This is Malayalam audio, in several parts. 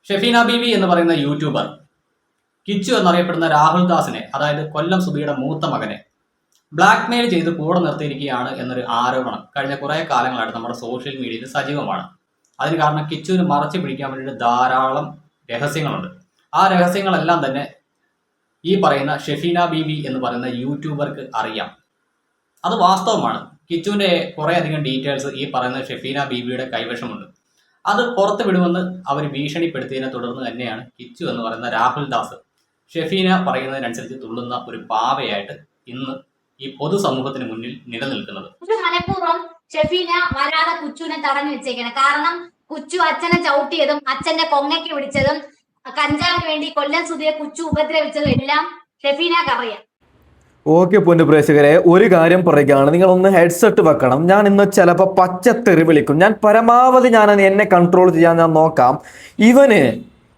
ഷെഫീന ബീവി എന്ന് പറയുന്ന യൂട്യൂബർ കിച്ചു എന്നറിയപ്പെടുന്ന രാഹുൽ ദാസിനെ, അതായത് കൊല്ലം സുധിയുടെ മൂത്ത മകനെ ബ്ലാക്ക് മെയിൽ ചെയ്ത് കൂടെ നിർത്തിയിരിക്കുകയാണ് എന്നൊരു ആരോപണം കഴിഞ്ഞ കുറെ കാലങ്ങളായിട്ട് നമ്മുടെ സോഷ്യൽ മീഡിയയിൽ സജീവമാണ്. അതിന് കാരണം കിച്ചുവിന് മറച്ചു പിടിക്കാൻ വേണ്ടിയിട്ട് ധാരാളം രഹസ്യങ്ങളുണ്ട്. ആ രഹസ്യങ്ങളെല്ലാം തന്നെ ഈ പറയുന്ന ഷെഫീന ബീവി എന്ന് പറയുന്ന യൂട്യൂബർക്ക് അറിയാം. അത് വാസ്തവമാണ്. കിച്ചുവിന്റെ കുറെ അധികം ഡീറ്റെയിൽസ് ഈ പറയുന്ന ഷെഫീന ബീവിയുടെ കൈവശമുണ്ട്. അത് പുറത്തു വിടുമെന്ന് അവർ ഭീഷണിപ്പെടുത്തിയതിനെ തുടർന്ന് തന്നെയാണ് കിച്ചു എന്ന് പറയുന്ന രാഹുൽ ദാസ് ഷെഫീന പറയുന്നതിനനുസരിച്ച് തുള്ളുന്ന ഒരു പാവയായിട്ട് ഇന്ന് ഈ പൊതുസമൂഹത്തിന് മുന്നിൽ നിലനിൽക്കുന്നത്. മനഃപൂർവ്വം ഷെഫീന വരാതെ കുച്ചുവിനെ തടഞ്ഞു വെച്ചേക്കണം. കാരണം കുച്ചു അച്ഛനെ ചവിട്ടിയതും അച്ഛന്റെ കൊങ്ങയ്ക്ക് പിടിച്ചതും കഞ്ചാവിന് വേണ്ടി കൊല്ലം സുധിയെ കുച്ചു ഉപദ്രവിച്ചതും എല്ലാം ഷെഫീനക്കറിയാം. ഓക്കെ പൊന്നു പ്രേക്ഷകരെ, ഒരു കാര്യം പറയുകയാണ്, നിങ്ങളൊന്ന് ഹെഡ്സെറ്റ് വെക്കണം. ഞാൻ ഇന്ന് ചിലപ്പോൾ പച്ചത്തെറി വിളിക്കും. ഞാൻ പരമാവധി എന്നെ കൺട്രോൾ ചെയ്യാൻ ഞാൻ നോക്കാം.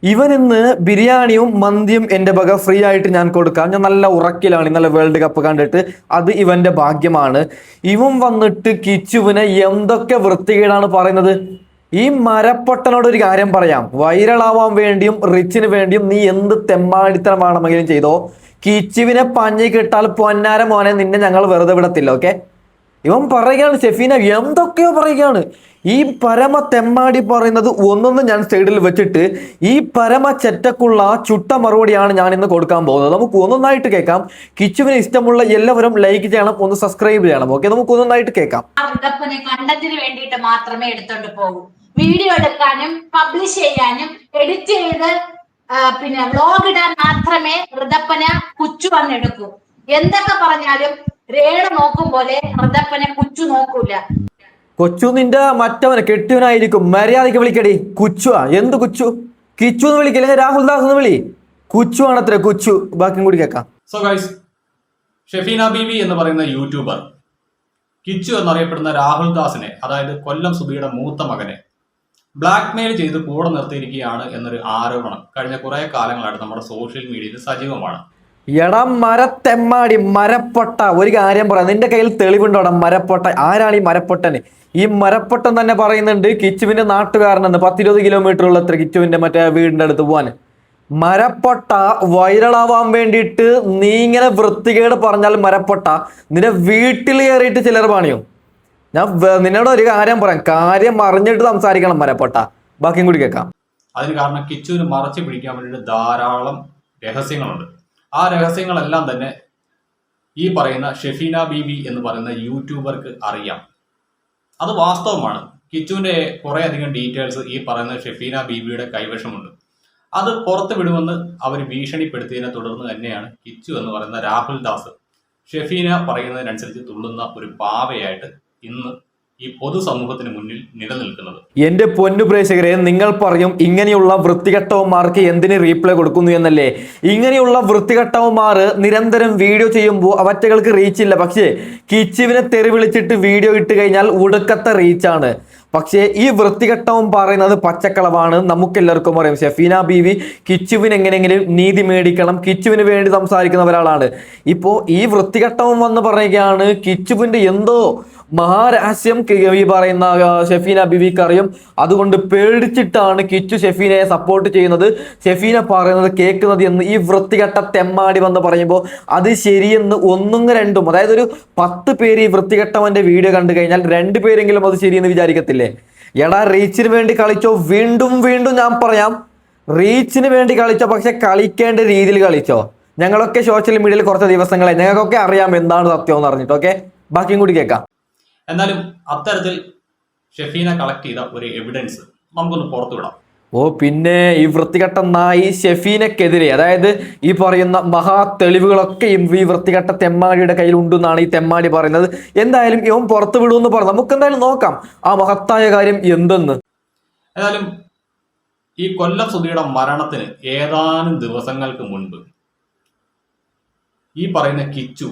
ഇവനിന്ന് ബിരിയാണിയും മന്തിയും എൻ്റെ വക ഫ്രീ ആയിട്ട് ഞാൻ കൊടുക്കാം. ഞാൻ നല്ല ഉറക്കിലാണ് ഇന്നലെ വേൾഡ് കപ്പ് കണ്ടിട്ട്. അത് ഇവൻ്റെ ഭാഗ്യമാണ്. ഇവൻ വന്നിട്ട് കിച്ചുവിനെ എന്തൊക്കെ വൃത്തികേടാണ് പറയുന്നത്. ഈ മരപ്പൊട്ടനോട് ഒരു കാര്യം പറയാം, വൈറലാവാൻ വേണ്ടിയും റിച്ചിന് വേണ്ടിയും നീ എന്ത് തെമ്മാടിത്തരം വേണമെങ്കിലും ചെയ്തോ. കിച്ചുവിനെ പഞ്ഞി കിട്ടാൽ പൊന്നാര മോനെ നിന്നെ ഞങ്ങൾ വെറുതെ വിടത്തില്ല. ഓക്കെ, ഇവൻ പറയുകയാണ്, ഷെഫീന എന്തൊക്കെയോ പറയുകയാണ്. ഈ പരമ തെമ്മാടി പറയുന്നത് ഒന്നൊന്ന് ഞാൻ സൈഡിൽ വെച്ചിട്ട് ഈ പരമ ചെറ്റക്കുള്ള ചുട്ട മറുപടിയാണ് ഞാൻ ഇന്ന് കൊടുക്കാൻ പോകുന്നത്. നമുക്ക് ഒന്നൊന്നായിട്ട് കേൾക്കാം. കിച്ചുവിന് ഇഷ്ടമുള്ള എല്ലാവരും ലൈക്ക് ചെയ്യണം, ഒന്ന് സബ്സ്ക്രൈബ് ചെയ്യണം. ഓക്കെ, നമുക്ക് ഒന്നൊന്നായിട്ട് കേൾക്കാം. കണ്ടന്റിന് വേണ്ടിയിട്ട് മാത്രമേ എടുത്തോണ്ട് പോകും. വീഡിയോ എടുക്കാനും പബ്ലിഷ് ചെയ്യാനും എഡിറ്റ് ചെയ്ത് പിന്നെ വ്ലോഗ് ഇടാൻ മാത്രമേ ഋതപ്പന കുച്ചു വന്നെടുക്കൂ. എന്തൊക്കെ പറഞ്ഞാലും രേണു നോക്കും പോലെ ഋതപ്പനെ കുച്ചു നോക്കൂല. കൊച്ചു നിന്റെ മറ്റവനെ കെട്ടിയവനായിരിക്കും. മര്യാദയ്ക്ക് വിളിക്കടി. കുച്ചുവാ? എന്ത് കുച്ചു? കിച്ചു എന്ന് വിളിക്കില്ലെങ്കിൽ രാഹുൽ ദാസ് എന്ന് വിളി. കുച്ചു ആണത്ര കുച്ചു. ബാക്കിയും കൂടി കേൾക്കാം. സോ ഗൈസ്, ഷെഫീന ബീവി എന്ന് പറയുന്ന യൂട്യൂബർ കിച്ചു എന്നറിയപ്പെടുന്ന രാഹുൽ ദാസിനെ, അതായത് കൊല്ലം സുധിയുടെ മൂത്ത മകനെ ബ്ലാക്ക് മെയിൽ ചെയ്ത് കൂടെ നിർത്തിയിരിക്കുകയാണ് എന്നൊരു ആരോപണം കഴിഞ്ഞ കുറെ കാലങ്ങളായിട്ട് നമ്മുടെ സോഷ്യൽ മീഡിയയിൽ സജീവമാണ്. എടാ മരത്തെമ്മാടി, മരപ്പൊട്ട, ഒരു കാര്യം പറയാം, നിന്റെ കയ്യിൽ തെളിവുണ്ടോടാ? മരപ്പൊട്ട ആരാണ് ഈ മരപ്പൊട്ടന്? ഈ മരപ്പൊട്ടൻ തന്നെ പറയുന്നുണ്ട് കിച്ചുവിന്റെ നാട്ടുകാരനെന്ന്. 10-20 കിലോമീറ്റർ ഉള്ള അത്ര കിച്ചുവിന്റെ മറ്റേ വീടിന്റെ അടുത്ത് പോവാൻ. മരപ്പൊട്ട, വൈറലാവാൻ വേണ്ടിയിട്ട് നീ ഇങ്ങനെ വൃത്തികേട് പറഞ്ഞാൽ മരപ്പൊട്ട നിന്റെ വീട്ടിൽ കയറിയിട്ട് ചിലർ പണിയും. ഞാൻ നിന്നോട് ഒരു കാര്യം പറയാം, കാര്യം അറിഞ്ഞിട്ട് സംസാരിക്കണം മരപ്പൊട്ട. ബാക്കിയും കൂടി കേൾക്കാം. അതിന് കാരണം കിച്ചുവിന് മറച്ചു പിടിക്കാൻ വേണ്ടിയിട്ട് ധാരാളം രഹസ്യങ്ങളുണ്ട്. ആ രഹസ്യങ്ങളെല്ലാം തന്നെ ഈ പറയുന്ന ഷെഫീന ബീവി എന്ന് പറയുന്ന യൂട്യൂബർക്ക് അറിയാം. അത് വാസ്തവമാണ്. കിച്ചുവിന്റെ കുറെ അധികം ഡീറ്റെയിൽസ് ഈ പറയുന്ന ഷെഫീന ബീവിയുടെ കൈവശമുണ്ട്. അത് പുറത്തു വിടുമെന്ന് അവർ ഭീഷണിപ്പെടുത്തിയതിനെ തുടർന്ന് തന്നെയാണ് കിച്ചു എന്ന് പറയുന്ന രാഹുൽ ദാസ് ഷെഫീന പറയുന്നതിനനുസരിച്ച് തുള്ളുന്ന ഒരു പാവയായിട്ട് ഇന്ന് ഈ പൊതുസമൂഹത്തിന് മുന്നിൽ നിലനിൽക്കുന്നത്. എന്റെ പൊന്നു പ്രേക്ഷകരെ, നിങ്ങൾ പറയും ഇങ്ങനെയുള്ള വൃത്തികെട്ടവന്മാർക്ക് എന്തിന് റീപ്ലൈ കൊടുക്കുന്നു എന്നല്ലേ. ഇങ്ങനെയുള്ള വൃത്തികെട്ടവന്മാർ നിരന്തരം വീഡിയോ ചെയ്യുമ്പോൾ അവറ്റകൾക്ക് റീച്ചില്ല. പക്ഷേ കിച്ചുവിനെ തെറി വിളിച്ചിട്ട് വീഡിയോ ഇട്ട് കഴിഞ്ഞാൽ ഉടുക്കത്തെ റീച്ചാണ്. പക്ഷേ ഈ വൃത്തികെട്ടവൻ പറയുന്നത് പച്ചക്കളവാണ്. നമുക്കെല്ലാവർക്കും അറിയാം ഷെഫീന ബീവി കിച്ചുവിന് എങ്ങനെയെങ്കിലും നീതി മേടിക്കണം, കിച്ചുവിന് വേണ്ടി സംസാരിക്കുന്ന ഒരാളാണ്. ഇപ്പോൾ ഈ വൃത്തികെട്ടവൻ വന്ന് പറയുകയാണ് കിച്ചുവിന്റെ എന്തോ മഹാരഹസ്യം ഈ പറയുന്ന ഷെഫീന ബീവിക്ക് അറിയും. അതുകൊണ്ട് പേടിച്ചിട്ടാണ് കിച്ചു ഷെഫീനയെ സപ്പോർട്ട് ചെയ്യുന്നത്, ഷെഫീന പറയുന്നത് കേൾക്കുന്നത് എന്ന് ഈ വൃത്തികെട്ട തെമ്മാടി വന്ന് പറയുമ്പോൾ അത് ശരിയെന്ന് ഒന്നും രണ്ടും, അതായത് ഒരു 10 പേര് ഈ വൃത്തികെട്ടവന്റെ വീഡിയോ കണ്ടു കഴിഞ്ഞാൽ 2 പേരെങ്കിലും അത് ശരിയെന്ന് വിചാരിക്കത്തില്ലേ? എടാ, റീച്ചിന് വേണ്ടി കളിച്ചോ. വീണ്ടും വീണ്ടും ഞാൻ പറയാം, റീച്ചിന് വേണ്ടി കളിച്ചോ, പക്ഷെ കളിക്കേണ്ട രീതിയിൽ കളിച്ചോ. ഞങ്ങളൊക്കെ സോഷ്യൽ മീഡിയയിൽ കുറച്ച് ദിവസങ്ങളെ ഞങ്ങൾക്കൊക്കെ അറിയാം എന്താണ് സത്യം എന്ന് പറഞ്ഞിട്ട്. ഓക്കെ, ബാക്കിയും കൂടി കേൾക്കാം. എന്നാലും അത്തരത്തിൽ ഷെഫീന കളക്ട് ചെയ്ത ഒരു എവിഡൻസ് നമുക്കൊന്ന് പുറത്തുവിടാം. ഓ പിന്നെ, ഈ വൃത്തികെട്ട നായി ഷെഫീനക്കെതിരെ, അതായത് ഈ പറയുന്ന മഹാ തെളിവുകളൊക്കെ ഈ വൃത്തികെട്ട തെമ്മാടിയുടെ കയ്യിൽ ഉണ്ടെന്നാണ് ഈ തെമ്മാടി പറയുന്നത്. എന്തായാലും ഇവൻ പുറത്തു വിടുമെന്ന് പറഞ്ഞു. നമുക്ക് എന്തായാലും നോക്കാം ആ മഹത്തായ കാര്യം എന്തെന്ന്. ഏതായാലും ഈ കൊല്ലം സുധിയുടെ മരണത്തിന് ഏതാനും ദിവസങ്ങൾക്ക് മുൻപ് ഈ പറയുന്ന കിച്ചു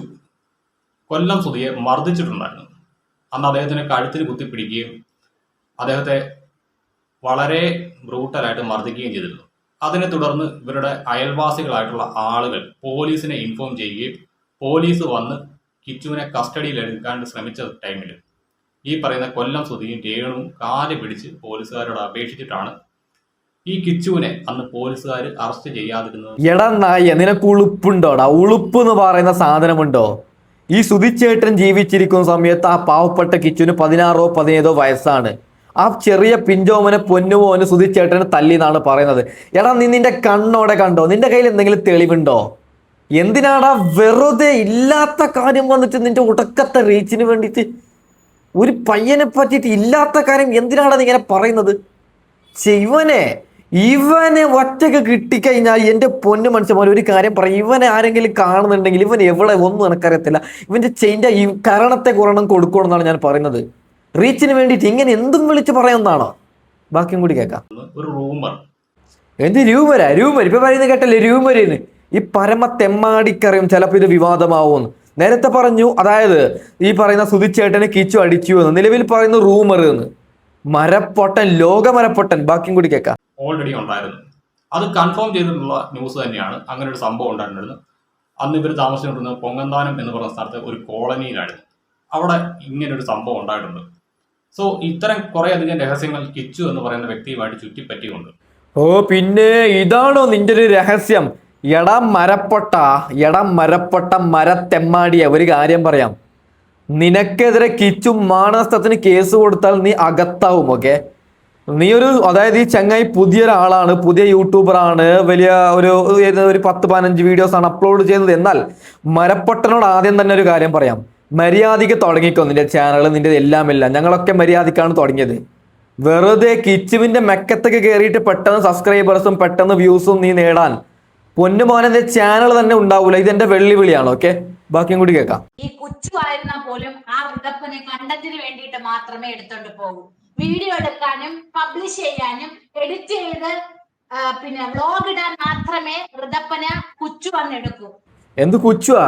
കൊല്ലം സുധിയെ മർദ്ദിച്ചിട്ടുണ്ടായിരുന്നു. അന്ന് അദ്ദേഹത്തിന് കഴുത്തിൽ കുത്തിപ്പിടിക്കുകയും അദ്ദേഹത്തെ വളരെ ബ്രൂട്ടലായിട്ട് മർദ്ദിക്കുകയും ചെയ്തിരുന്നു. അതിനെ തുടർന്ന് ഇവരുടെ അയൽവാസികളായിട്ടുള്ള ആളുകൾ പോലീസിനെ ഇൻഫോം ചെയ്യുകയും പോലീസ് വന്ന് കിച്ചുവിനെ കസ്റ്റഡിയിൽ എടുക്കാൻ ശ്രമിച്ച ടൈമിൽ ഈ പറയുന്ന കൊല്ലം സുധിയും രേണുവും കാല് പിടിച്ച് പോലീസുകാരോട് അപേക്ഷിച്ചിട്ടാണ് ഈ കിച്ചുവിനെ അന്ന് പോലീസുകാർ അറസ്റ്റ് ചെയ്യാതിരുന്നത്? എടാ നായ, നിനക്ക് ഉളുപ്പുണ്ടോടാ? ഉളുപ്പ് എന്ന് പറയുന്ന സാധനമുണ്ടോ? ഈ സുധിച്ചേട്ടൻ ജീവിച്ചിരിക്കുന്ന സമയത്ത് ആ പാവപ്പെട്ട കിച്ചുവിന് 16-17 വയസ്സാണ്. ആ ചെറിയ പിഞ്ചോമനെ പൊന്നുമോന് സുധിച്ചേട്ടന് തല്ലി എന്നാണ് പറയുന്നത്. എടാ നീ നിന്റെ കണ്ണോടെ കണ്ടോ? നിന്റെ കയ്യിൽ എന്തെങ്കിലും തെളിവുണ്ടോ? എന്തിനാടാ വെറുതെ ഇല്ലാത്ത കാര്യം വന്നിട്ട് നിന്റെ ഉടക്കത്തെ റീച്ചിന് വേണ്ടിയിട്ട് ഒരു പയ്യനെ പറ്റിയിട്ട് ഇല്ലാത്ത കാര്യം എന്തിനാടാ നീ ഇങ്ങനെ പറയുന്നത്? ഇവനെ ഒറ്റക്ക് കിട്ടിക്കഴിഞ്ഞാൽ എൻ്റെ പൊന്നു മനുഷ്യന്മാർ ഒരു കാര്യം പറയും, ഇവനെ ആരെങ്കിലും കാണുന്നുണ്ടെങ്കിൽ ഇവൻ എവിടെ ഒന്നും എനിക്കറിയത്തില്ല, ഇവന്റെ ചെയിൻ്റെ ഈ കരണത്തെ കുറണം കൊടുക്കണമെന്നാണ് ഞാൻ പറയുന്നത്. റീച്ചിന് വേണ്ടിയിട്ട് ഇങ്ങനെ എന്തും വിളിച്ച് പറയുന്നതാണോ? ബാക്കിയും കൂടി കേൾക്കാം. ഒരു റൂമർ. എന്ത് രൂമർ ഇപ്പൊ പറയുന്നത് കേട്ടല്ലേ? രൂമറിന് ഈ പരമ തെമ്മാടിക്കറിയും ചിലപ്പോൾ ഇത് വിവാദമാവുമെന്ന് നേരത്തെ പറഞ്ഞു. അതായത് ഈ പറയുന്ന സുധിച്ചേട്ടനെ കിച്ചു അടിച്ചു എന്ന് നിലവിൽ പറയുന്ന റൂമർ എന്ന്. മരപ്പൊട്ടൻ, ലോകമരപ്പൊട്ടൻ. ബാക്കിയും കൂടി കേൾക്കാം. ഓൾറെഡി ഉണ്ടായിരുന്നു, അത് കൺഫേം ചെയ്തിട്ടുള്ള ന്യൂസ് തന്നെയാണ്. അങ്ങനെ ഒരു സംഭവം ഉണ്ടായിരുന്നത്. അന്ന് ഇവർ താമസിച്ചുകൊണ്ടിരുന്നത് പൊങ്ങന്താനം എന്ന് പറയുന്ന സ്ഥലത്ത് ഒരു കോളനിയിലായിരുന്നു. അവിടെ ഇങ്ങനൊരു സംഭവം ഉണ്ടായിട്ടുണ്ട്. സോ ഇത്തരം കുറെ അധികം രഹസ്യങ്ങൾ കിച്ചു എന്ന് പറയുന്ന വ്യക്തിയുമായിട്ട് ചുറ്റിപ്പറ്റിയുണ്ട്. ഓ പിന്നെ ഇതാണോ നിന്റെ ഒരു രഹസ്യം? എടാ മരപ്പൊട്ട മരത്തെമ്മാടിയ, ഒരു കാര്യം പറയാം. നിനക്കെതിരെ കിച്ചു മാനനഷ്ടത്തിന് കേസ് കൊടുത്താൽ നീ അകത്താവും. ഓക്കെ, നീ അതായത് ഈ ചങ്ങായി പുതിയൊരാളാണ്, പുതിയ യൂട്യൂബറാണ്, വലിയ ഒരു 10-15 വീഡിയോസ് ആണ് അപ്ലോഡ് ചെയ്യുന്നത്. എന്നാൽ മരപ്പൊട്ടനോട് ആദ്യം തന്നെ ഒരു കാര്യം പറയാം, മര്യാദയ്ക്ക് തുടങ്ങിക്കോ നിന്റെ ചാനൽ, നിന്റെ എല്ലാം. ഞങ്ങളൊക്കെ മര്യാദയ്ക്കാണ് തുടങ്ങിയത്. വെറുതെ കിച്ചുവിന്റെ മെക്കത്തൊക്കെ കയറിയിട്ട് പെട്ടെന്ന് സബ്സ്ക്രൈബേഴ്സും പെട്ടെന്ന് വ്യൂസും നീ നേടാൻ പൊന്നുമോനെ ചാനൽ തന്നെ ഉണ്ടാവൂല. ഇതെന്റെ വെള്ളിവിളിയാണ്. ഓക്കെ, ബാക്കിയും കൂടി കേൾക്കാം. ഈ കൊച്ചു ആയിരുന്നാൽ പോലും ആ വൃദ്ധപ്പനെ കണ്ടന്റിന് വേണ്ടിയിട്ട് മാത്രമേ എടുത്തോണ്ട് പോകൂ. വീഡിയോ എടുക്കാനും പബ്ലിഷ് ചെയ്യാനും എഡിറ്റ് ചെയ്ത് വ്ലോഗ് ഇടാൻ മാത്രമേ വൃദ്ധപ്പന കുച്ചു വന്നെടുക്കൂ. എന്ത് കുച്ചുവാ?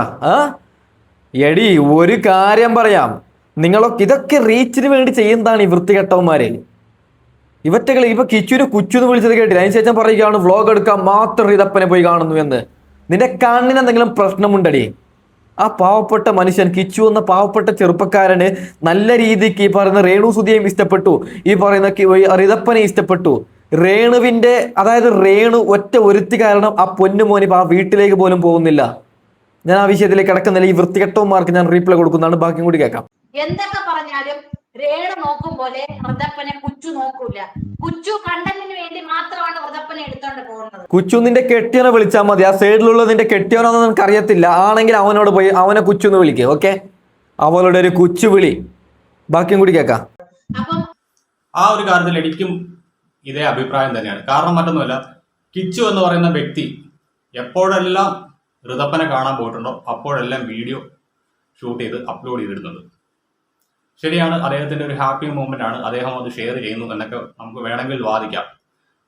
എടി ഒരു കാര്യം പറയാം, നിങ്ങളൊക്കെ ഇതൊക്കെ റീച്ചിന് വേണ്ടി ചെയ്യുന്നതാണ് ഈ വൃത്തികെട്ടവന്മാരെ. ഇവറ്റകൾ ഇപ്പൊ കിച്ചുവിന് കുച്ചുന്ന് വിളിച്ചത് കേട്ടില്ല, അതിനുശേഷം പറയുകയാണ് വ്ലോഗ് എടുക്കാൻ മാത്രം ഇതപ്പനെ പോയി കാണുന്നു എന്ന്. നിന്റെ കണ്ണിന് എന്തെങ്കിലും പ്രശ്നമുണ്ടടി? ആ പാവപ്പെട്ട മനുഷ്യൻ കിച്ചു എന്ന പാവപ്പെട്ട ചെറുപ്പക്കാരന് നല്ല രീതിക്ക് ഈ പറയുന്ന രേണു സുധിയെയും ഇഷ്ടപ്പെട്ടു, ഈ പറയുന്ന റിതപ്പനെ ഇഷ്ടപ്പെട്ടു. രേണുവിന്റെ അതായത് രേണു ഒറ്റ ഒരുത്തി കാരണം ആ പൊന്നുമോനി ആ വീട്ടിലേക്ക് പോലും പോകുന്നില്ല. ഞാൻ ആ വിഷയത്തിലേക്ക് കിടക്കുന്നില്ല. ഈ വൃത്തികെട്ടവന്മാർക്ക് ഞാൻ റീപ്ലൈ കൊടുക്കുന്നതാണ്. ബാക്കിയും കൂടി കേൾക്കാം. എന്തൊക്കെ പറഞ്ഞാലും രേണു നോക്കും പോലെ വൃദ്ധപ്പനെ കുച്ചു നോക്കൂല. കുച്ചു കണ്ടന്റിന് വേണ്ടി മാത്രമാണ് വൃദ്ധപ്പനെ എടുത്തോണ്ട് പോകുന്നത്. കുച്ചു നിന്റെ കെട്ടിയവനെ വിളിച്ചാൽ മതി. ആ സൈഡിലുള്ള നിന്റെ കെട്ടിയവനൊന്നും നിനക്ക് അറിയത്തില്ല. ആണെങ്കിൽ അവനോട് പോയി അവനെ കുച്ചു എന്ന് വിളിക്കുക. ഓക്കെ, അവളുടെ ഒരു കുച്ചു വിളി. ബാക്കിയും കൂടി കേൾക്കാം. അപ്പം ആ ഒരു കാര്യത്തിൽ എനിക്കും ഇതേ അഭിപ്രായം തന്നെയാണ്. കാരണം മറ്റൊന്നുമല്ല, കിച്ചു എന്ന് പറയുന്ന വ്യക്തി എപ്പോഴെല്ലാം ഋതപ്പനെ കാണാൻ പോയിട്ടുണ്ടോ അപ്പോഴെല്ലാം വീഡിയോ ഷൂട്ട് ചെയ്ത് അപ്ലോഡ് ചെയ്തിരുന്നത്. ശരിയാണ്, അദ്ദേഹത്തിന്റെ ഒരു ഹാപ്പി മൂമെന്റ് ആണ്, അദ്ദേഹം അത് ഷെയർ ചെയ്യുന്നു എന്നൊക്കെ നമുക്ക് വേണമെങ്കിൽ വാദിക്കാം.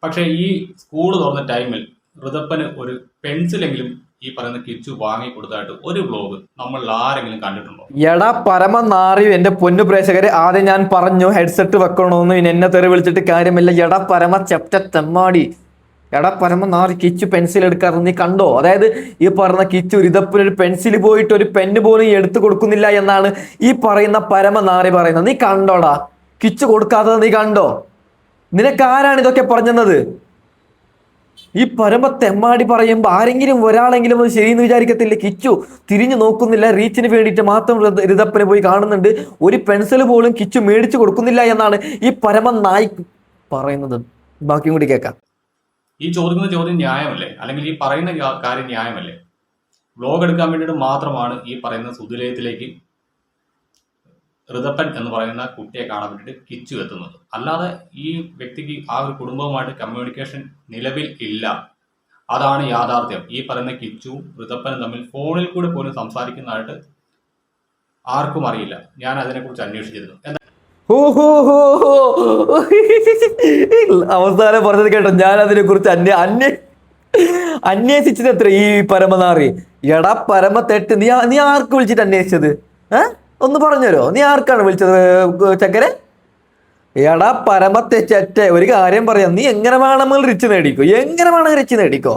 പക്ഷേ ഈ സ്കൂൾ തുറന്ന ടൈമിൽ ഋതപ്പന് ഒരു പെൻസിലെങ്കിലും ഈ പറയുന്ന കിച്ചു വാങ്ങി കൊടുത്തായിട്ട് ഒരു വ്ലോഗ് നമ്മൾ ആരെങ്കിലും കണ്ടിട്ടുണ്ടോ? എടാ പരമ നാറിയും എന്റെ പൊന്നു പ്രേക്ഷകരെ, ആദ്യം ഞാൻ പറഞ്ഞു ഹെഡ്സെറ്റ് വെക്കണമെന്ന്, ഇനി എന്നെ തെറി വിളിച്ചിട്ട് കാര്യമില്ല. എടാ പരമ തെമ്മാടി, എടാ പരമ നാറി, കിച്ചു പെൻസിൽ എടുക്കാറ് നീ കണ്ടോ? അതായത് ഈ പറയുന്ന കിച്ചു ഋതപ്പന് ഒരു പെൻസിൽ പോയിട്ട് ഒരു പെന്ന് പോലും എടുത്തു കൊടുക്കുന്നില്ല എന്നാണ് ഈ പറയുന്ന പരമ നാറി പറയുന്നത്. നീ കണ്ടോടാ? കിച്ചു കൊടുക്കാത്തത് നീ കണ്ടോ? നിനക്ക് ആരാണ് ഇതൊക്കെ പറഞ്ഞത്? ഈ പരമ തെമ്മാടി പറയുമ്പോൾ ആരെങ്കിലും ഒരാളെങ്കിലും അത് ശരിയെന്ന് വിചാരിക്കത്തില്ല. കിച്ചു തിരിഞ്ഞു നോക്കുന്നില്ല, റീച്ചിന് വേണ്ടിയിട്ട് മാത്രം ഋതപ്പനെ പോയി കാണുന്നുണ്ട്, ഒരു പെൻസിൽ പോലും കിച്ചു മേടിച്ചു കൊടുക്കുന്നില്ല എന്നാണ് ഈ പരമ നായി പറയുന്നത്. ബാക്കിയും കൂടി കേൾക്കാം. ഈ ചോദിക്കുന്ന ചോദ്യം ന്യായമല്ലേ? അല്ലെങ്കിൽ ഈ പറയുന്ന കാര്യം ന്യായമല്ലേ? വ്ലോഗ് എടുക്കാൻ വേണ്ടിയിട്ട് മാത്രമാണ് ഈ പറയുന്ന സുധിലയത്തിലേക്ക് ഋതപ്പൻ എന്ന് പറയുന്ന കുട്ടിയെ കാണാൻ വേണ്ടിയിട്ട് കിച്ചു എത്തുന്നത്. അല്ലാതെ ഈ വ്യക്തിക്ക് ആ ഒരു കുടുംബവുമായിട്ട് കമ്മ്യൂണിക്കേഷൻ നിലവിൽ ഇല്ല. അതാണ് യാഥാർത്ഥ്യം. ഈ പറയുന്ന കിച്ചുവും ഋതപ്പനും തമ്മിൽ ഫോണിൽ കൂടെ പോലും സംസാരിക്കുന്നതായിട്ട് ആർക്കും അറിയില്ല. ഞാൻ അതിനെക്കുറിച്ച് അന്വേഷിച്ചിരുന്നു. അവസാനം പറഞ്ഞത് കേട്ടോ, ഞാൻ അതിനെ കുറിച്ച് അന്വേഷിച്ചത് എത്ര ഈ പരമനാറി. എടാ പരമ തെറ്റ്, നീ ആർക്ക് വിളിച്ചിട്ട് അന്വേഷിച്ചത്? ഒന്ന് പറഞ്ഞുതരോ? നീ ആർക്കാണ് വിളിച്ചത് ചക്കരെ? എടാ പരമ തെറ്റ, ഒരു കാര്യം പറയാം, നീ എങ്ങനെ വേണമെങ്കിൽ റിച്ച് നേടിക്കോ,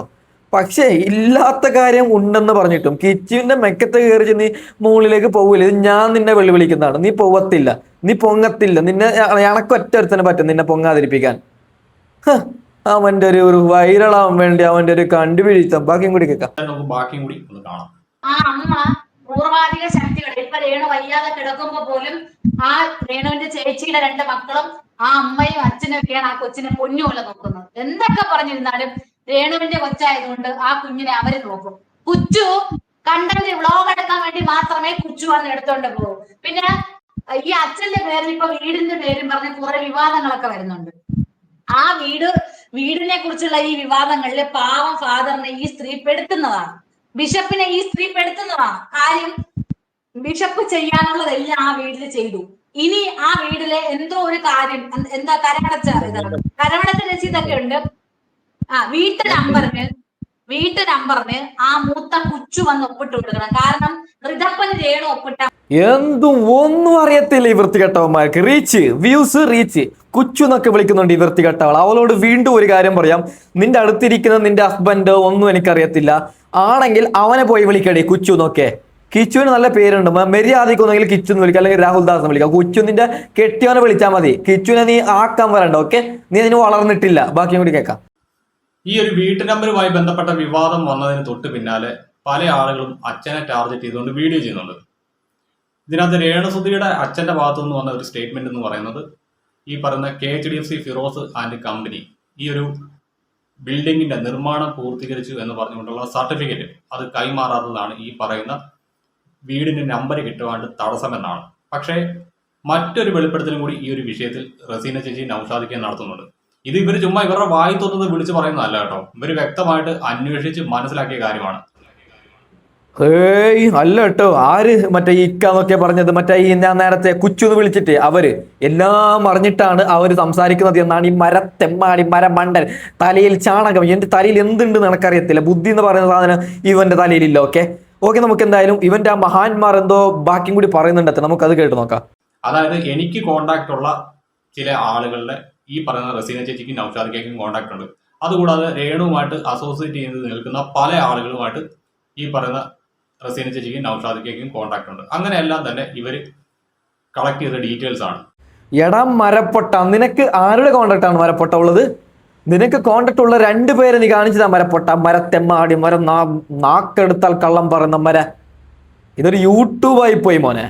പക്ഷേ ഇല്ലാത്ത കാര്യം ഉണ്ടെന്ന് പറഞ്ഞിട്ടും കിച്ചുവിന്റെ മെക്കത്ത് കയറി നീ മുകളിലേക്ക് പോകില്ല. ഇത് ഞാൻ നിന്നെ വെല്ലുവിളിക്കുന്നതാണ്. നീ പോവത്തില്ല, നീ പൊങ്ങത്തില്ല. നിന്നെ എനക്കൊറ്റ ഒരുത്തനെ പറ്റും നിന്നെ പൊങ്ങാതിരിപ്പിക്കാൻ. അവന്റെ ഒരു വൈറലാവാൻ വേണ്ടി അവന്റെ ഒരു കണ്ടുപിടിത്തം. ബാക്കിയും കൂടി കേൾക്കാം. നമുക്ക് ബാക്കിയും കൂടി ഒന്ന് കാണാം. ആ അമ്മ പൂർവാധിക ശക്തികൾ ഇപ്പൊ രേണു വയ്യാതെ കിടക്കുമ്പോ പോലും ആ രേണുവിന്റെ ചേച്ചിയുടെ 2 മക്കളും ആ അമ്മയും അച്ഛനും ഒക്കെയാണ് ആ കൊച്ചിനെ പൊന്നുപോലെ നോക്കുന്നത്. എന്തൊക്കെ പറഞ്ഞിരുന്നാലും രേണുവിന്റെ കൊച്ചായതുകൊണ്ട് ആ കുഞ്ഞിനെ അവര് നോക്കും. കുച്ചു കണ്ടന്റ് വ്ളോഗ് എടുക്കാൻ വേണ്ടി മാത്രമേ കുച്ചു വന്ന് എടുത്തോണ്ട് പോകും. പിന്നെ ഈ അച്ഛന്റെ പേരിൽ ഇപ്പൊ വീടിന്റെ പേരും പറഞ്ഞ് കുറെ വിവാദങ്ങളൊക്കെ വരുന്നുണ്ട്. ആ വീടിനെ കുറിച്ചുള്ള ഈ വിവാദങ്ങളില് പാവം ഫാദറിനെ ഈ സ്ത്രീ പെടുത്തുന്നതാണ്, ബിഷപ്പിനെ ഈ സ്ത്രീ പെടുത്തുന്നതാണ്. കാര്യം ബിഷപ്പ് ചെയ്യാനുള്ളതെല്ലാം ആ വീട്ടിൽ ചെയ്തു. ഇനി ആ വീട്ടിലെ എന്തോ ഒരു കാര്യം, എന്താ കരമടച്ച രസീതൊക്കെ ഉണ്ട്. ആ വീട്ടു നമ്പറിന് ആ മൂത്ത കുച്ചു വന്ന് ഒപ്പിട്ട് കൊടുക്കണം. കാരണം ഋതപ്പന് രേണു ഒപ്പിട്ട എന്തും ഒന്നും അറിയത്തില്ല ഈ വൃത്തികെട്ടവന്മാർക്ക്. Reach, views, reach. കുച്ചു എന്നൊക്കെ വിളിക്കുന്നുണ്ട് ഈ വൃത്തികെട്ടവൾ. അവളോട് വീണ്ടും ഒരു കാര്യം പറയാം. നിന്റെ അടുത്തിരിക്കുന്ന നിന്റെ ഹസ്ബൻഡ് ഒന്നും എനിക്കറിയത്തില്ല, ആണെങ്കിൽ അവനെ പോയി വിളിക്കടേ കുച്ചു എന്നൊക്കെ. കിച്ചുവിന് നല്ല പേരുണ്ട്, മര്യാദയ്ക്കൊന്നെങ്കിൽ കിച്ചു എന്ന് വിളിക്കാം, അല്ലെങ്കിൽ രാഹുൽ ദാസ് എന്ന് വിളിക്കാം. കുച്ചു നിന്റെ കെട്ടിയവനെ വിളിച്ചാൽ മതി, കിച്ചുവിനെ നീ ആക്കാൻ വരണ്ട. ഓക്കെ, നീ അതിന് വളർന്നിട്ടില്ല. ബാക്കിയും കൂടി കേൾക്കാം. ഈ ഒരു വീട്ടു നമ്പറുമായി ബന്ധപ്പെട്ട വിവാദം വന്നതിന് തൊട്ട് പിന്നാലെ പല ആളുകളും അച്ഛനെ ടാർഗറ്റ് ചെയ്തുകൊണ്ട് വീഡിയോ ചെയ്യുന്നുണ്ട്. ഇതിനകത്ത് രേണുസുധിയുടെ അച്ഛന്റെ ഭാഗത്തു നിന്ന് വന്ന ഒരു സ്റ്റേറ്റ്മെന്റ് എന്ന് പറയുന്നത്, ഈ പറയുന്ന KHDFC ഫിറോസ് ആൻഡ് കമ്പനി ഈ ഒരു ബിൽഡിങ്ങിന്റെ നിർമ്മാണം പൂർത്തീകരിച്ചു എന്ന് പറഞ്ഞുകൊണ്ടുള്ള സർട്ടിഫിക്കറ്റ് അത് കൈമാറാത്തതാണ് ഈ പറയുന്ന വീടിന്റെ നമ്പർ കിട്ടുവാണ്ട് തടസ്സമെന്നാണ്. പക്ഷേ മറ്റൊരു വെളിപ്പെടുത്തലും കൂടി ഈ ഒരു വിഷയത്തിൽ റസീന ചേച്ചി നൗഷാദിക്കാൻ നടത്തുന്നുണ്ട്. ഇത് ഇവർ ചുമ്മാ ഇവരുടെ വായി തോന്നുന്നത് വിളിച്ചു പറയുന്നതല്ല കേട്ടോ, ഇവർ വ്യക്തമായിട്ട് അന്വേഷിച്ച് മനസ്സിലാക്കിയ കാര്യമാണ്. ഏയ് അല്ല കേട്ടോ, ആര് മറ്റേ ഇക്കാന്നൊക്കെ പറഞ്ഞത്, മറ്റേ ഈ ഞാൻ നേരത്തെ കുച്ചു എന്ന് വിളിച്ചിട്ട് അവര് എല്ലാം അറിഞ്ഞിട്ടാണ് അവര് സംസാരിക്കുന്നത് എന്നാണ് ഈ മരത്തെമ്മാടി മരമണ്ടൻ. തലയിൽ ചാണകം, എന്റെ തലയിൽ എന്തുണ്ട് നിനക്കറിയത്തില്ല. ബുദ്ധി എന്ന് പറയുന്ന സാധനം ഇവന്റെ തലയിലില്ല. ഓക്കെ, നമുക്ക് എന്തായാലും ഇവന്റെ ആ മഹാന്മാർ എന്തോ ബാക്കിയും കൂടി പറയുന്നുണ്ട്, നമുക്കത് കേട്ട് നോക്കാം. അതായത് എനിക്ക് കോണ്ടാക്ട് ഉള്ള ചില ആളുകളുടെ ഈ പറയുന്ന റസീന ചേച്ചിക്കും നൗഷാദിക്കും കോണ്ടാക്ട് ഉണ്ട്. അതുകൂടാതെ രേണുവുമായിട്ട് അസോസിയേറ്റ് ചെയ്ത് നിൽക്കുന്ന പല ആളുകളുമായിട്ട് ഈ പറയുന്ന റസീന ചേച്ചിക്കും നൗഷാദിക്കും കോണ്ടാക്ട് ഉണ്ട്. അങ്ങനെയെല്ലാം തന്നെ ഇവർ കളക്ട് ചെയ്ത ഡീറ്റെയിൽസ് ആണ്. എടാ മരപ്പൊട്ട, നിനക്ക് ആരുടെ കോണ്ടാക്ട് ആണ് മരപ്പൊട്ട ഉള്ളത്? നിനക്ക് കോണ്ടാക്ട് ഉള്ള 2 പേരെ നീ കാണിച്ചതാ മരപ്പൊട്ട. മരത്തെമ്മാടി, നാക്കെടുത്താൽ കള്ളം പറയുന്ന ഇതൊരു യൂട്യൂബായി പോയി മോനെ,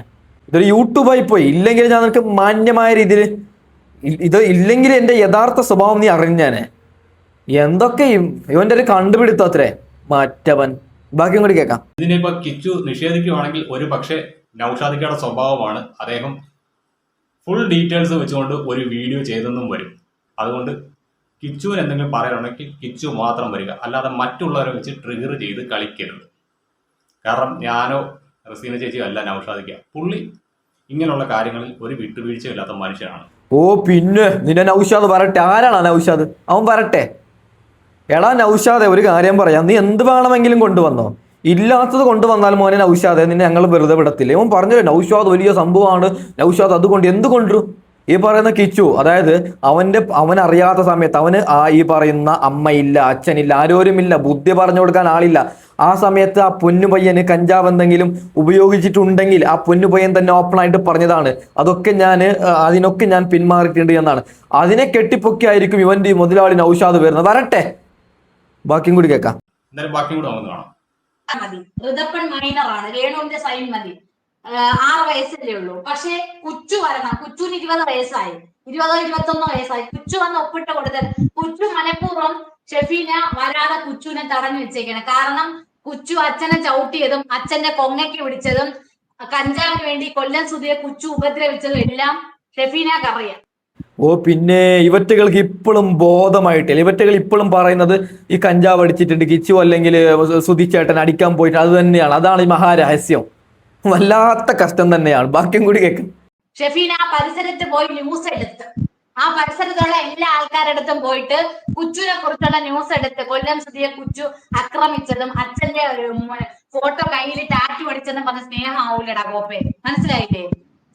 ഇതൊരു യൂട്യൂബായി പോയി. ഇല്ലെങ്കിൽ ഞാൻ നിനക്ക് മാന്യമായ രീതിയിൽ ഇത് ഇല്ലെങ്കിൽ എന്റെ യഥാർത്ഥ സ്വഭാവം നീ അറിഞ്ഞാനെ. എന്തൊക്കെ ഇവന്റെ ഒരു കണ്ടുപിടുത്തം അത്രേ മറ്റവൻ. ബാക്കിയും കൂടി കേൾക്കാം. ഇതിനിപ്പോ കിച്ചു നിഷേധിക്കുവാണെങ്കിൽ ഒരു പക്ഷേ നൗഷാദിക്കയുടെ സ്വഭാവമാണ്, അദ്ദേഹം ഫുൾ ഡീറ്റെയിൽസ് വെച്ചുകൊണ്ട് ഒരു വീഡിയോ ചെയ്തെന്നും വരും. അതുകൊണ്ട് കിച്ചുവിന് എന്തെങ്കിലും പറയാനുണ്ടെങ്കിൽ കിച്ചു മാത്രം വരിക, അല്ലാതെ മറ്റുള്ളവരെ വെച്ച് ട്രിഗർ ചെയ്ത് കളിക്കരുത്. കാരണം ഞാനോ റസീന ചേച്ചിയോ അല്ല നൗഷാദിക്ക, പുള്ളി ഇങ്ങനെയുള്ള കാര്യങ്ങളിൽ ഒരു വിട്ടുവീഴ്ചയില്ലാത്ത മനുഷ്യനാണ്. ഓ പിന്നെ നിന്നെ നൗഷാദ് വരട്ടെ. ആരാണ് നൗഷാദ്? അവൻ വരട്ടെ. എടാ നൗഷാദെ, ഒരു കാര്യം പറയാം, നീ എന്ത് വേണമെങ്കിലും കൊണ്ടുവന്നോ, ഇല്ലാത്തത് കൊണ്ടുവന്നാൽ മോനെ നൗഷാദെ നിന്നെ ഞങ്ങൾ വെറുതെ വിടത്തില്ല. ഇവൻ പറഞ്ഞില്ലേ നൗഷാദ് വലിയ സംഭവമാണ്, നൗഷാദ് അതുകൊണ്ട് എന്ത് കൊണ്ടുവരും? ഈ പറയുന്ന കിച്ചു, അതായത് അവനറിയാത്ത സമയത്ത് അവന് ഈ പറയുന്ന അമ്മയില്ല, അച്ഛനില്ല, ആരോരുമില്ല, ബുദ്ധി പറഞ്ഞു കൊടുക്കാൻ ആളില്ല. ആ സമയത്ത് ആ പൊന്നുപയ്യന് കഞ്ചാവ് എന്തെങ്കിലും ഉപയോഗിച്ചിട്ടുണ്ടെങ്കിൽ ആ പൊന്നുപയ്യൻ തന്നെ ഓപ്പണായിട്ട് പറഞ്ഞതാണ്, അതിനൊക്കെ ഞാൻ പിന്മാറിയിട്ടുണ്ട് എന്നാണ്. അതിനെ കെട്ടിപ്പൊക്കി ആയിരിക്കും ഇവന്റെ മുതലാളി നൗഷാദ് വരുന്നത്. വരട്ടെ, ബാക്കിയും കൂടി കേൾക്കാം. ഋതപ്പൻ മൈനറാണ്, രേണുവിന്റെ സൈൻ മതി, 6 വയസ്സല്ലേ ഉള്ളൂ. പക്ഷെ കുച്ചു വരണം, കുച്ചുവിന് 20 വയസ്സായി, 20-21 വയസ്സായി. കുച്ചു വന്ന് ഒപ്പിട്ട് കൊടുത്തത്, കുച്ചു മനഃപൂർവ്വം ഷെഫീന വരാതെ കുച്ചുവിനെ തടഞ്ഞു വെച്ചേക്കണം. കാരണം കുച്ചു അച്ഛനെ ചവിട്ടിയതും അച്ഛന്റെ കൊങ്ങയ്ക്ക് പിടിച്ചതും കഞ്ചാവിന് വേണ്ടി കൊല്ലം സുധിയെ കുച്ചു ഉപദ്രവിച്ചതും എല്ലാം ഷെഫീനക്ക് അറിയാം. ഓ പിന്നെ ഇവറ്റകൾക്ക് ഇപ്പോഴും ബോധമായിട്ടില്ല. ഇവറ്റകൾ ഇപ്പോഴും പറയുന്നത് ഈ കഞ്ചാവ് അടിച്ചിട്ടുണ്ട് കിച്ചു അല്ലെങ്കിൽ സുധിച്ചേട്ടൻ അടിക്കാൻ പോയിട്ട് അത് തന്നെയാണ്. അതാണ് ഈ മഹാരഹസ്യം. വല്ലാത്ത കഷ്ടം തന്നെയാണ്. ബാക്കിയും കൂടി കേൾക്കും. ഷെഫീന ആ പരിസരത്ത് പോയി ന്യൂസ് എടുത്ത്, ആ പരിസരത്തുള്ള എല്ലാ ആൾക്കാരടുത്തും പോയിട്ട് കുച്ചുവിനെ കുറിച്ചുള്ള ന്യൂസ് എടുത്ത്, കൊല്ലം സുധിയെ കുച്ചു ആക്രമിച്ചതും അച്ഛന്റെ ഫോട്ടോ കയ്യിൽ ടാറ്റു അടിച്ചെന്നും പറഞ്ഞ സ്നേഹം ആവൂലടാ കോപ്പേ, മനസ്സിലായില്ലേ?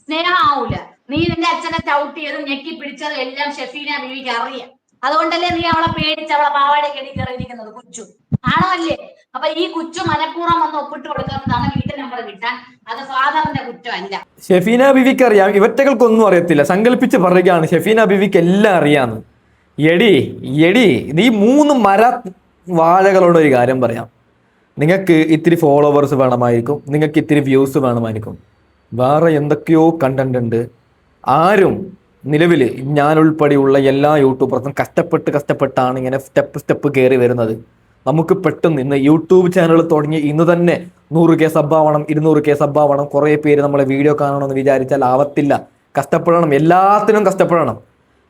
സ്നേഹം ആവൂല. നീ നിന്റെ അച്ഛനെ ചവിട്ടിയതും ഞെക്കി പിടിച്ചതും എല്ലാം ഷെഫീന ബീവിക്ക് അറിയാം. അതുകൊണ്ടല്ലേ നീ അവളെ പേടിച്ച് അവളെ പാവാടെ കെട്ടി കയറിയിരിക്കുന്നത്? കുച്ചു ആണോ അല്ലേ? അപ്പൊ ഈ കുച്ചു മനഃപൂർവ്വം വന്ന് ഒപ്പിട്ട് കൊടുക്കുന്നതാണ് വീട്ടു നമ്പർ കിട്ടാൻ, അത് ഫാദറിന്റെ കുറ്റമല്ല. ഷെഫീന ബീവിക്ക് അറിയാം, ഇവറ്റകൾക്കൊന്നും അറിയത്തില്ല. സങ്കല്പിച്ച് പറയുകയാണ് ഷെഫീന ബീവിക്ക് എല്ലാം അറിയാന്ന്. എടി എടി നീ 3 മര വാഴകളോട് ഒരു കാര്യം പറയാം. നിങ്ങൾക്ക് ഇത്തിരി ഫോളോവേഴ്സ് വേണമായിരിക്കും, നിങ്ങൾക്ക് ഇത്തിരി വ്യൂസ് വേണമായിരിക്കും, വേറെ എന്തൊക്കെയോ കണ്ടന്റ് ഉണ്ട്. ആരും നിലവിൽ ഞാൻ ഉൾപ്പെടെയുള്ള എല്ലാ യൂട്യൂബർസും കഷ്ടപ്പെട്ടാണ് ഇങ്ങനെ സ്റ്റെപ്പ് കയറി വരുന്നത്. നമുക്ക് പെട്ടെന്ന് ഇന്ന് യൂട്യൂബ് ചാനൽ തുടങ്ങി ഇന്ന് തന്നെ 100K സബ്ബാവണം, 200K സബ്ബാവണം, കുറേ പേര് നമ്മളെ വീഡിയോ കാണണമെന്ന് വിചാരിച്ചാൽ ആവത്തില്ല. കഷ്ടപ്പെടണം, എല്ലാത്തിനും കഷ്ടപ്പെടണം.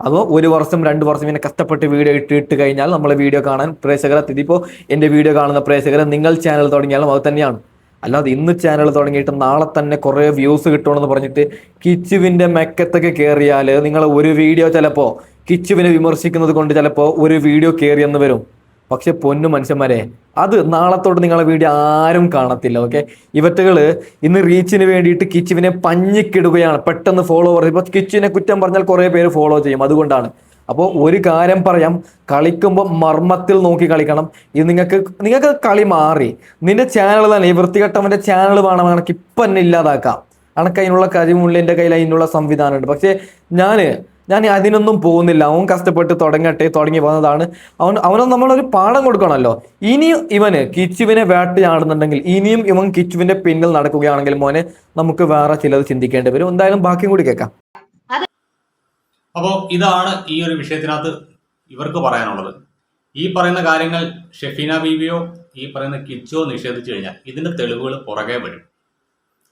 അതോ 1 വർഷം 2 വർഷം ഇങ്ങനെ കഷ്ടപ്പെട്ട് വീഡിയോ ഇട്ട് കഴിഞ്ഞാൽ നമ്മളെ വീഡിയോ കാണാൻ പ്രേക്ഷകരെ, ഇതിപ്പോൾ എൻ്റെ വീഡിയോ കാണുന്ന പ്രേക്ഷകരെ നിങ്ങൾ ചാനൽ തുടങ്ങിയാലും അത് തന്നെയാണ്. അല്ലാതെ ഇന്ന് ചാനൽ തുടങ്ങിയിട്ട് നാളെ തന്നെ കുറേ വ്യൂസ് കിട്ടണമെന്ന് പറഞ്ഞിട്ട് കിച്ചുവിൻ്റെ മെക്കത്തൊക്കെ കയറിയാൽ നിങ്ങൾ ഒരു വീഡിയോ ചിലപ്പോൾ കിച്ചുവിനെ വിമർശിക്കുന്നത് കൊണ്ട് ചിലപ്പോൾ ഒരു വീഡിയോ കയറിയെന്ന് വരും. പക്ഷെ പൊന്നു മനുഷ്യന്മാരെ, അത് നാളത്തോട്ട് നിങ്ങളെ വീഡിയോ ആരും കാണത്തില്ല. ഓക്കെ, ഇവറ്റകൾ ഇന്ന് റീച്ചിന് വേണ്ടിയിട്ട് കിച്ചുവിനെ പഞ്ഞിക്കിടുകയാണ്. പെട്ടെന്ന് ഫോളോവർ, ഇപ്പോൾ കിച്ചുവിനെ കുറ്റം പറഞ്ഞാൽ കുറേ പേര് ഫോളോ ചെയ്യും. അതുകൊണ്ടാണ്. അപ്പോൾ ഒരു കാര്യം പറയാം, കളിക്കുമ്പോൾ മർമ്മത്തിൽ നോക്കി കളിക്കണം. ഇത് നിങ്ങൾക്ക് കളി മാറി. നിന്റെ ചാനൽ തന്നെ, ഈ വൃത്തികെട്ടവൻ്റെ ചാനൽ വേണം എനിക്ക് ഇപ്പം തന്നെ ഇല്ലാതാക്കാം. അനക്ക് അതിനുള്ള കഴിവുള്ള, എൻ്റെ കയ്യിൽ അതിനുള്ള സംവിധാനമുണ്ട്. പക്ഷേ ഞാൻ അതിനൊന്നും പോകുന്നില്ല. അവൻ കഷ്ടപ്പെട്ട് തുടങ്ങി വന്നതാണ്. അവനൊന്നും നമ്മളൊരു പാഠം കൊടുക്കണമല്ലോ. ഇനിയും ഇവന് കിച്ചുവിനെ വേട്ടയാടുന്നുണ്ടെങ്കിൽ, ഇനിയും ഇവൻ കിച്ചുവിന്റെ പിന്നിൽ നടക്കുകയാണെങ്കിൽ മോനെ നമുക്ക് വേറെ ചിലത് ചിന്തിക്കേണ്ടി വരും. എന്തായാലും ബാക്കിയും കൂടി കേൾക്കാം. അപ്പോൾ ഇതാണ് ഈ ഒരു വിഷയത്തിനകത്ത് ഇവർക്ക് പറയാനുള്ളത്. ഈ പറയുന്ന കാര്യങ്ങൾ ഷെഫീന ബീവിയോ ഈ പറയുന്ന കിച്ചോ നിഷേധിച്ചു കഴിഞ്ഞാൽ ഇതിന്റെ തെളിവുകൾ പുറകെ വരും.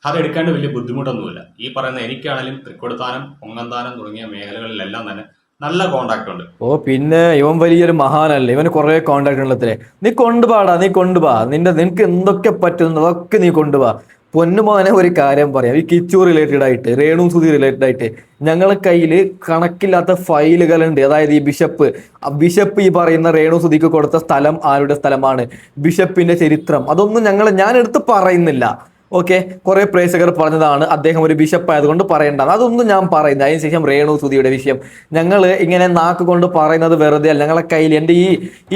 അതെടുക്കേണ്ട വലിയ ബുദ്ധിമുട്ടൊന്നുമില്ല. ഈ പറയുന്ന എനിക്കാണെങ്കിലും തൃക്കൊടുത്താനം, പൊങ്ങന്താനം തുടങ്ങിയ മേഖലകളിലെല്ലാം തന്നെ നല്ല കോണ്ടാക്ട് ഉണ്ട്. പിന്നെ ഇവൻ വലിയൊരു മഹാനല്ലേ, ഇവന് കുറെ കോണ്ടാക്ട് ഉള്ളത്രേ. നീ കൊണ്ടുപോവാ, നിനക്ക് എന്തൊക്കെ പറ്റുന്നു അതൊക്കെ നീ കൊണ്ടുപോവാ. പൊന്നുമോനെ ഒരു കാര്യം പറയാം, ഈ കിച്ചു റിലേറ്റഡ് ആയിട്ട്, രേണു സുധി റിലേറ്റഡ് ആയിട്ട് ഞങ്ങളെ കയ്യിൽ കണക്കില്ലാത്ത ഫയലുകളുണ്ട്. അതായത് ഈ ബിഷപ്പ് ഈ പറയുന്ന രേണു സുധിക്ക് കൊടുത്ത സ്ഥലം ആരുടെ സ്ഥലമാണ്, ബിഷപ്പിന്റെ ചരിത്രം, അതൊന്നും ഞാൻ എടുത്ത് പറയുന്നില്ല. ഓക്കെ, കുറെ പ്രേക്ഷകർ പറഞ്ഞതാണ് അദ്ദേഹം ഒരു ബിഷപ്പ് ആയതുകൊണ്ട് പറയേണ്ടത്, അതൊന്നും ഞാൻ പറയുന്നത്. അതിനുശേഷം രേണു സുധിയുടെ വിഷയം ഞങ്ങൾ ഇങ്ങനെ നാക്ക് കൊണ്ട് പറയുന്നത് വെറുതെ അല്ല. ഞങ്ങളെ കയ്യിൽ എൻ്റെ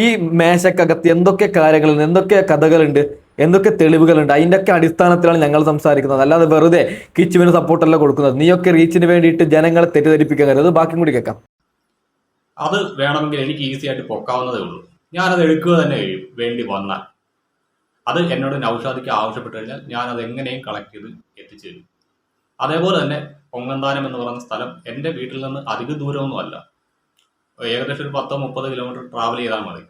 ഈ മേശക്കകത്ത് എന്തൊക്കെ കാര്യങ്ങളുണ്ട്, എന്തൊക്കെ കഥകളുണ്ട്, എന്തൊക്കെ തെളിവുകളുണ്ട്, അതിൻ്റെയൊക്കെ അടിസ്ഥാനത്തിലാണ് ഞങ്ങൾ സംസാരിക്കുന്നത്. അല്ലാതെ വെറുതെ കിച്ചുവിന് സപ്പോർട്ടല്ല കൊടുക്കുന്നത്. നീയൊക്കെ റീച്ചിന് വേണ്ടിയിട്ട് ജനങ്ങളെ തെറ്റിദ്ധരിപ്പിക്കാൻ കരുത്. ബാക്കിയും കൂടി കേൾക്കാം. അത് വേണമെങ്കിൽ എനിക്ക് ഈസി ആയിട്ട് പൊക്കാവുന്നതേ ഉള്ളൂ. ഞാനത് എടുക്കുക തന്നെ കഴിയും വേണ്ടി വന്നാൽ. അത് എന്നോട് നൗഷാദിക്ക് ആവശ്യപ്പെട്ട് കഴിഞ്ഞാൽ ഞാനത് എങ്ങനെയും കളക്ട് ചെയ്ത് എത്തിച്ചു തരും. അതേപോലെ തന്നെ പൊങ്ങന്താനം എന്ന് പറയുന്ന സ്ഥലം എൻ്റെ വീട്ടിൽ നിന്ന് അധിക ദൂരമൊന്നും അല്ല, ഏകദേശം ഒരു 10-30 കിലോമീറ്റർ ട്രാവൽ ചെയ്താൽ മതി.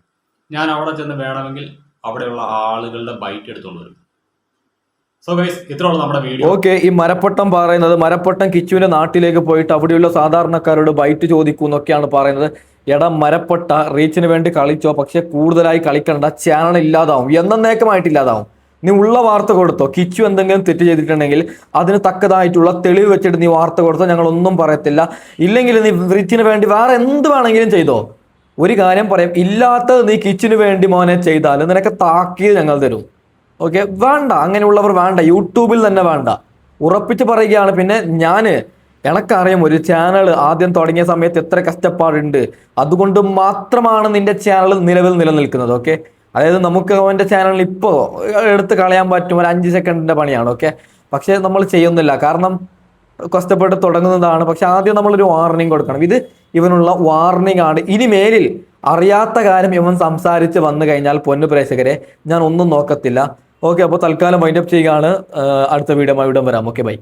ഞാൻ അവിടെ ചെന്ന് വേണമെങ്കിൽ അവിടെയുള്ള ആളുകളുടെ ബൈറ്റ് എടുത്തുകൊണ്ട് വരും. സോ ഗൈസ്, ഇത്രയുള്ള നമ്മുടെ വീഡിയോ. ഓക്കെ, ഈ മരപ്പൊട്ടം പറയുന്നത്, മരപ്പൊട്ടം കിച്ചുവിന്റെ നാട്ടിലേക്ക് പോയിട്ട് അവിടെയുള്ള സാധാരണക്കാരോട് ബൈറ്റ് ചോദിക്കും എന്നൊക്കെയാണ് പറയുന്നത്. എടാ മരപ്പൊട്ട, റീച്ചിന് വേണ്ടി കളിച്ചോ, പക്ഷെ കൂടുതലായി കളിക്കണ്ട, ചാനൽ ഇല്ലാതാവും, എന്നേക്കമായിട്ട് ഇല്ലാതാവും. നീ ഉള്ള വാർത്ത കൊടുത്തോ. കിച്ചു എന്തെങ്കിലും തെറ്റ് ചെയ്തിട്ടുണ്ടെങ്കിൽ അതിന് തക്കതായിട്ടുള്ള തെളിവ് വെച്ചിട്ട് നീ വാർത്ത കൊടുത്തോ, ഞങ്ങൾ ഒന്നും പറയത്തില്ല. ഇല്ലെങ്കിൽ നീ റീച്ചിന് വേണ്ടി വേറെ എന്ത് വേണമെങ്കിലും ചെയ്തോ. ഒരു കാര്യം പറയാം, ഇല്ലാത്തത് നീ കിച്ചിന് വേണ്ടി മോനെ ചെയ്താൽ നിനക്ക് താക്കീത് ഞങ്ങൾ തരും. ഓക്കെ, വേണ്ട, അങ്ങനെയുള്ളവർ വേണ്ട, യൂട്യൂബിൽ തന്നെ വേണ്ട, ഉറപ്പിച്ച് പറയുകയാണ്. പിന്നെ എനക്കറിയാം ഒരു ചാനൽ ആദ്യം തുടങ്ങിയ സമയത്ത് എത്ര കഷ്ടപ്പാടുണ്ട്, അതുകൊണ്ട് മാത്രമാണ് നിന്റെ ചാനൽ നിലനിൽക്കുന്നത്. ഓക്കെ, അതായത് നമുക്ക് അവൻ്റെ ചാനലിൽ ഇപ്പോൾ എടുത്ത് കളയാൻ പറ്റും, ഒരു 5 സെക്കൻഡിന്റെ പണിയാണ്. ഓക്കെ, പക്ഷെ നമ്മൾ ചെയ്യുന്നില്ല, കാരണം കഷ്ടപ്പെട്ട് തുടങ്ങുന്നതാണ്. പക്ഷെ ആദ്യം നമ്മളൊരു വാർണിംഗ് കൊടുക്കണം. ഇത് ഇവനുള്ള വാർണിംഗ് ആണ്. ഇനി മേലിൽ അറിയാത്ത കാര്യം ഇവൻ സംസാരിച്ച് വന്നു കഴിഞ്ഞാൽ പൊന്നു പ്രേക്ഷകരെ ഞാൻ ഒന്നും നോക്കത്തില്ല. ഓക്കെ, അപ്പോൾ തൽക്കാലം വൈൻഡപ്പ് ചെയ്യുകയാണ്. അടുത്ത വീഡിയോ വരാം. Okay, by.